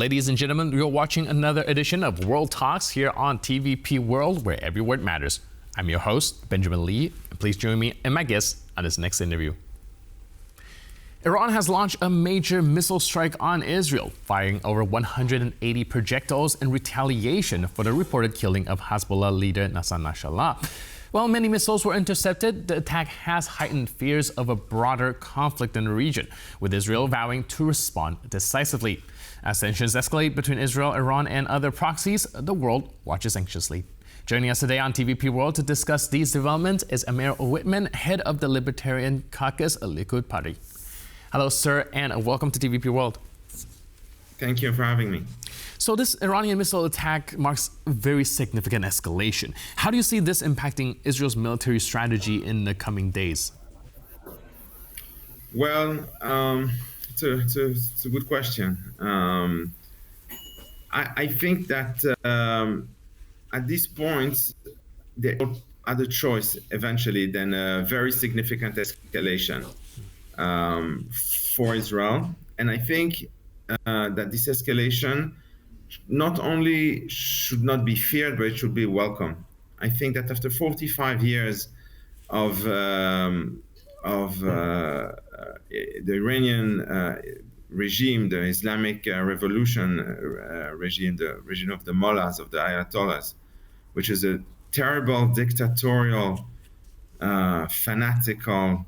Ladies and gentlemen, you're watching another edition of World Talks here on TVP World, where every word matters. I'm your host, Benjamin Lee, and please join me and my guests on this next interview. Iran has launched a major missile strike on Israel, firing over 180 projectiles in retaliation for the reported killing of Hezbollah leader Hassan Nasrallah. While many missiles were intercepted, the attack has heightened fears of a broader conflict in the region, with Israel vowing to respond decisively. As tensions escalate between Israel, Iran, and other proxies, the world watches anxiously. Joining us today on TVP World to discuss these developments is Amir Weitmann, head of the Libertarian Caucus, Likud Party. Hello, sir, and welcome to TVP World. Thank you for having me. So this Iranian missile attack marks a very significant escalation. How do you see this impacting Israel's military strategy in the coming days? Well, it's a good question. I think that at this point, there is no other choice eventually than a very significant escalation for Israel. And I think that this escalation not only should not be feared, but it should be welcome. I think that after 45 years of the Iranian regime, the Islamic Revolution regime, the regime of the mullahs, of the ayatollahs, which is a terrible dictatorial, fanatical,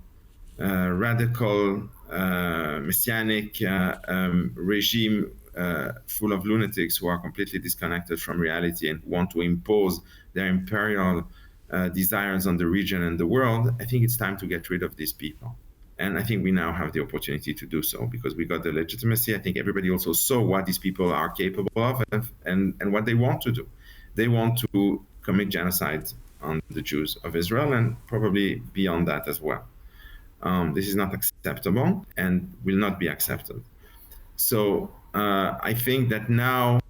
radical, messianic regime full of lunatics who are completely disconnected from reality and want to impose their imperial desires on the region and the world. I think it's time to get rid of these people. And I think we now have the opportunity to do so because we got the legitimacy. I think everybody also saw what these people are capable of and what they want to do. They want to commit genocide on the Jews of Israel and probably beyond that as well. This is not acceptable and will not be accepted. So I think that now,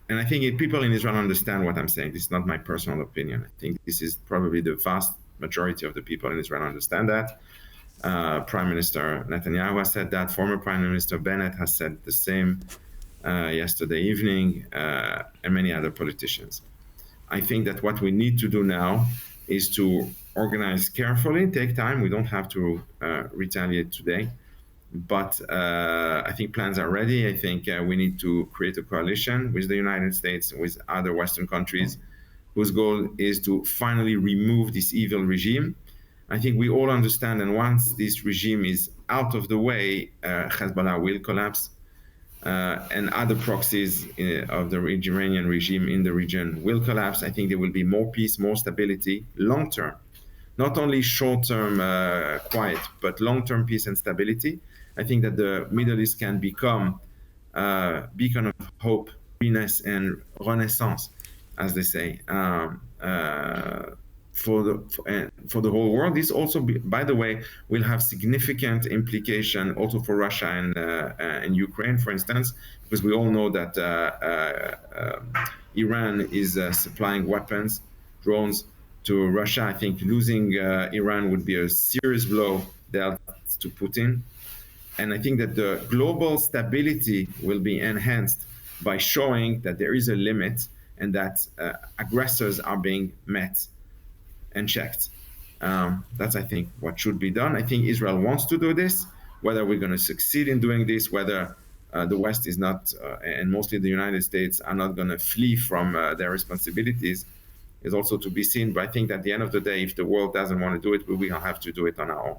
and I think people in Israel understand what I'm saying. This is not my personal opinion. I think this is probably the vast majority of the people in Israel understand that. Prime Minister Netanyahu has said that. Former Prime Minister Bennett has said the same yesterday evening, and many other politicians. I think that what we need to do now is to organize carefully, take time. We don't have to retaliate today. But I think plans are ready. I think we need to create a coalition with the United States, with other Western countries, whose goal is to finally remove this evil regime. I think we all understand, and once this regime is out of the way, Hezbollah will collapse, and other proxies of the Iranian regime in the region will collapse. I think there will be more peace, more stability, long-term. Not only short-term quiet, but long-term peace and stability. I think that the Middle East can become a beacon of hope, happiness, and renaissance, as they say, for the whole world. This also, by the way, will have significant implication also for Russia and Ukraine, for instance, because we all know that Iran is supplying weapons, drones, to Russia. I think losing Iran would be a serious blow dealt to Putin. And I think that the global stability will be enhanced by showing that there is a limit and that aggressors are being met and checked. That's, I think, what should be done. I think Israel wants to do this. Whether we're going to succeed in doing this, whether the West is not, and mostly the United States, are not going to flee from their responsibilities, is also to be seen. But I think at the end of the day, if the world doesn't want to do it, we will have to do it on our own.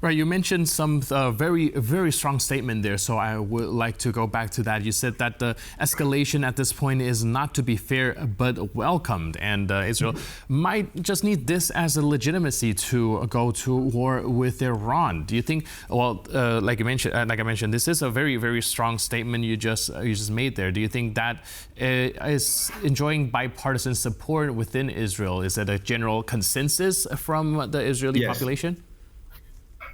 Right, you mentioned some very, very strong statement there, so I would like to go back to that. You said that the escalation at this point is not to be fair, but welcomed, and Israel might just need this as a legitimacy to go to war with Iran. Do you think? Well, like I mentioned, this is a very, very strong statement you just made there. Do you think that is enjoying bipartisan support within Israel? Is it a general consensus from the Israeli population?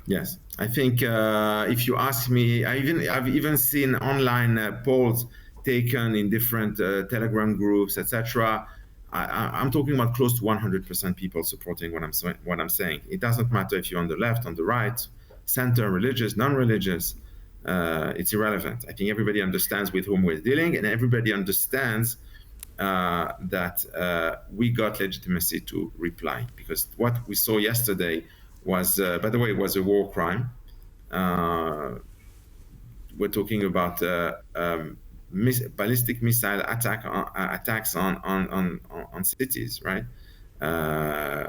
Yes, I think if you ask me, I've even seen online polls taken in different Telegram groups, etc. I'm talking about close to 100% people supporting what I'm saying. It doesn't matter if you're on the left, on the right, center, religious, non-religious, it's irrelevant. I think everybody understands with whom we're dealing, and everybody understands that we got legitimacy to reply, because what we saw yesterday was, by the way, was a war crime. We're talking about ballistic missile attacks on cities, right?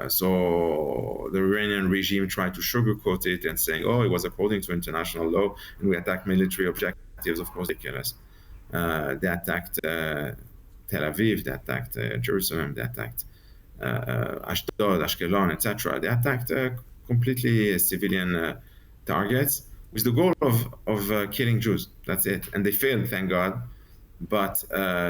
So the Iranian regime tried to sugarcoat it and saying, oh, it was according to international law, and we attacked military objectives. Of course, they kill us. They attacked Tel Aviv, they attacked Jerusalem, they attacked Ashdod, Ashkelon, etc. They attacked completely civilian targets with the goal of killing Jews. That's it. And they failed, thank God, but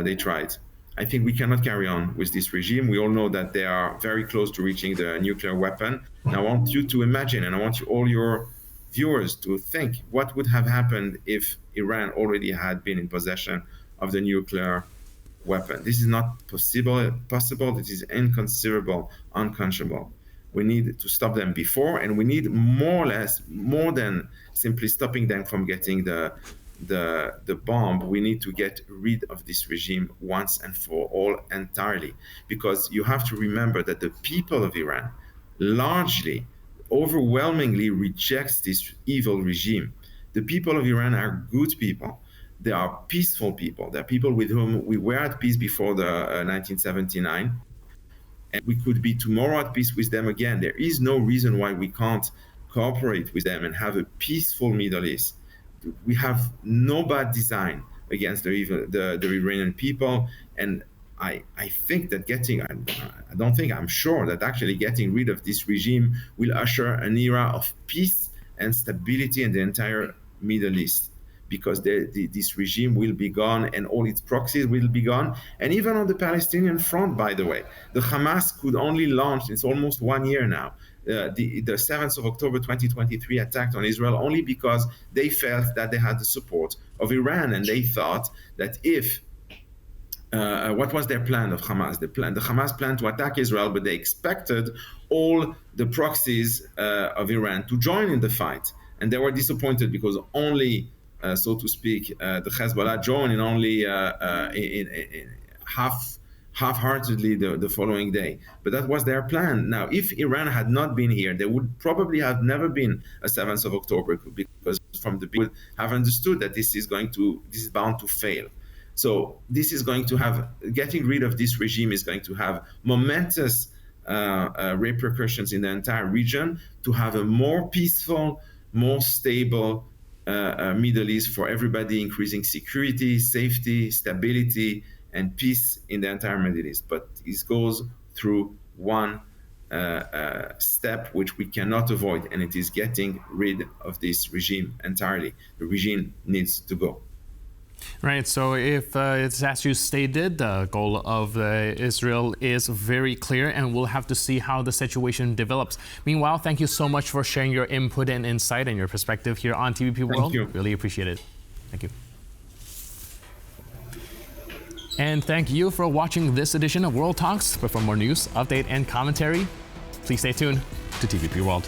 they tried. I think we cannot carry on with this regime. We all know that they are very close to reaching the nuclear weapon. And I want you to imagine, and I want all your viewers to think, what would have happened if Iran already had been in possession of the nuclear weapon? This is not possible. This is inconceivable, unconscionable. We need to stop them before, and we need more than simply stopping them from getting the bomb. We need to get rid of this regime once and for all entirely, because you have to remember that the people of Iran largely, overwhelmingly rejects this evil regime. The people of Iran are good people. They are peaceful people. They are people with whom we were at peace before the 1979. And we could be tomorrow at peace with them again. There is no reason why we can't cooperate with them and have a peaceful Middle East. We have no bad design against the Iranian people. And I think that I'm sure that actually getting rid of this regime will usher an era of peace and stability in the entire Middle East, because this regime will be gone and all its proxies will be gone. And even on the Palestinian front, by the way, the Hamas could only launch, it's almost 1 year now, the 7th of October 2023 attack on Israel only because they felt that they had the support of Iran, and they thought that if what was their plan of Hamas? The Hamas planned to attack Israel, but they expected all the proxies of Iran to join in the fight, and they were disappointed because only, so to speak, the Hezbollah joined in only in half-heartedly the following day. But that was their plan. Now, if Iran had not been here, there would probably have never been a 7th of October, because from the beginning have understood that this is bound to fail. So this is going to have, getting rid of this regime is going to have momentous repercussions in the entire region, to have a more peaceful, more stable Middle East for everybody, increasing security, safety, stability, and peace in the entire Middle East. But it goes through one step which we cannot avoid, and it is getting rid of this regime entirely. The regime needs to go. Right, so if it's as you stated, the goal of Israel is very clear, and we'll have to see how the situation develops. Meanwhile, thank you so much for sharing your input and insight and your perspective here on TVP World. Thank you. Really appreciate it. Thank you. And thank you for watching this edition of World Talks. But for more news, update, and commentary, please stay tuned to TVP World.